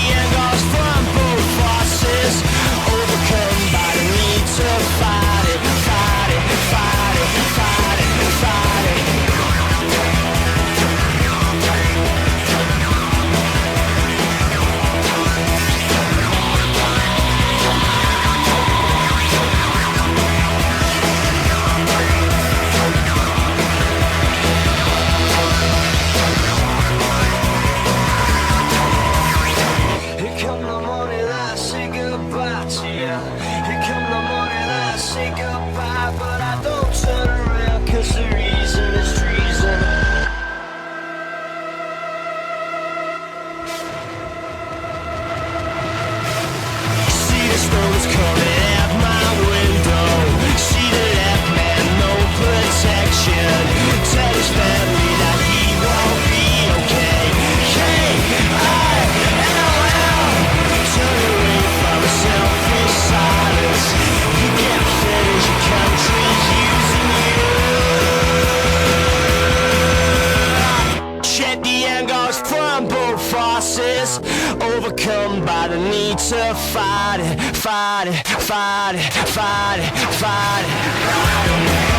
the angles from both forces, overcome by the need to fight it, fight it, fight it, fight it, fight it. Here come the morning that I say goodbye to you. Here come the morning that I say goodbye, but I don't turn around 'cause the reason is treason. See the storms coming at my window. See the left man, no protection. Tell his family that he won't be okay. K-I-L-L. Turn away from a selfish silence. You can't finish your country's using you. Shed the angers from both forces, overcome by the need to fight it, fight it, fight it, fight it, fight it.